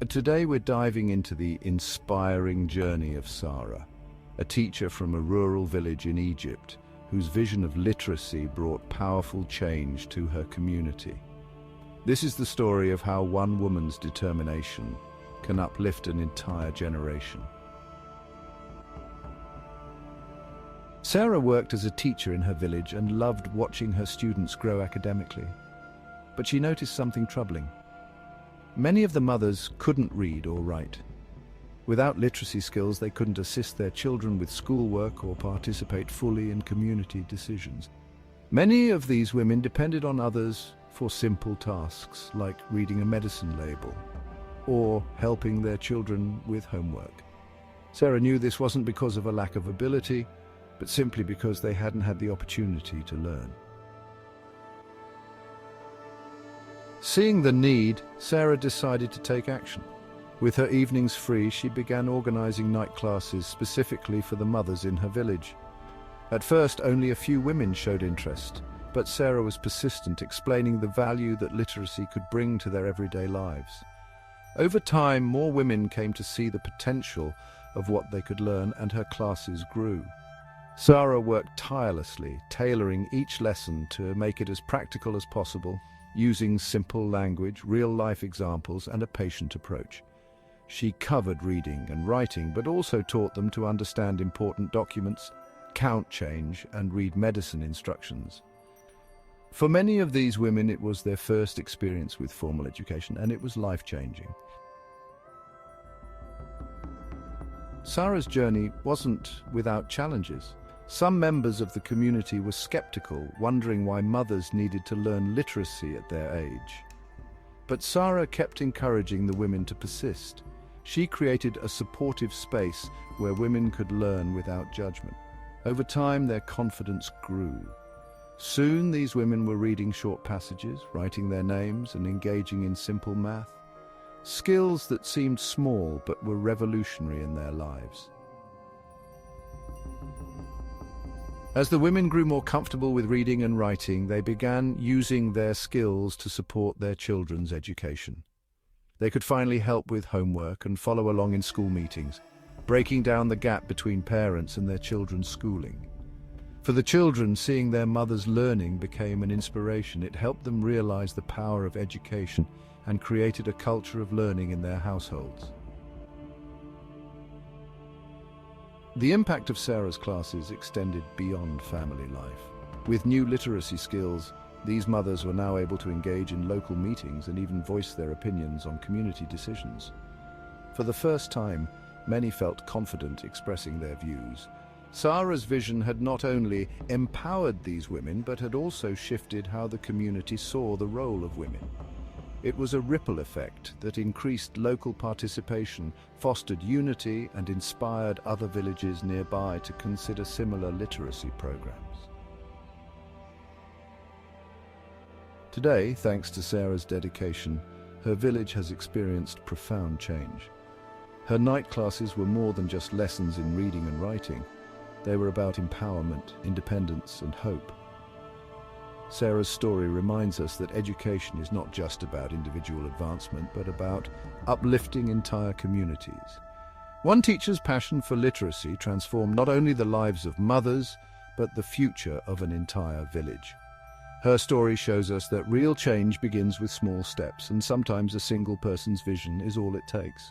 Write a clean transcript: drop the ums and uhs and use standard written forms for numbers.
Today we're diving into the inspiring journey of Sara, a teacher from a rural village in Egypt whose vision of literacy brought powerful change to her community. This is the story of how one woman's determination can uplift an entire generation. Sara worked as a teacher in her village and loved watching her students grow academically. But she noticed something troubling. Many of the mothers couldn't read or write. Without literacy skills, they couldn't assist their children with schoolwork or participate fully in community decisions. Many of these women depended on others for simple tasks like reading a medicine label or helping their children with homework. Sara knew this wasn't because of a lack of ability, but simply because they hadn't had the opportunity to learn. Seeing the need, Sara decided to take action. With her evenings free, she began organizing night classes specifically for the mothers in her village. At first, only a few women showed interest, but Sara was persistent, explaining the value that literacy could bring to their everyday lives. Over time, more women came to see the potential of what they could learn, and her classes grew. Sara worked tirelessly, tailoring each lesson to make it as practical as possible, using simple language, real-life examples, and a patient approach. She covered reading and writing, but also taught them to understand important documents, count change, and read medicine instructions. For many of these women, it was their first experience with formal education, and it was life-changing. Sara's journey wasn't without challenges. Some members of the community were skeptical, wondering why mothers needed to learn literacy at their age. But Sara kept encouraging the women to persist. She created a supportive space where women could learn without judgment. Over time, their confidence grew. Soon, these women were reading short passages, writing their names, and engaging in simple math. Skills that seemed small but were revolutionary in their lives. As the women grew more comfortable with reading and writing, they began using their skills to support their children's education. They could finally help with homework and follow along in school meetings, breaking down the gap between parents and their children's schooling. For the children, seeing their mothers learning became an inspiration. It helped them realize the power of education and created a culture of learning in their households. The impact of Sara's classes extended beyond family life. With new literacy skills, these mothers were now able to engage in local meetings and even voice their opinions on community decisions. For the first time, many felt confident expressing their views. Sara's vision had not only empowered these women, but had also shifted how the community saw the role of women. It was a ripple effect that increased local participation, fostered unity, and inspired other villages nearby to consider similar literacy programs. Today, thanks to Sara's dedication, her village has experienced profound change. Her night classes were more than just lessons in reading and writing. They were about empowerment, independence, and hope. Sara's story reminds us that education is not just about individual advancement, but about uplifting entire communities. One teacher's passion for literacy transformed not only the lives of mothers, but the future of an entire village. Her story shows us that real change begins with small steps, and sometimes a single person's vision is all it takes.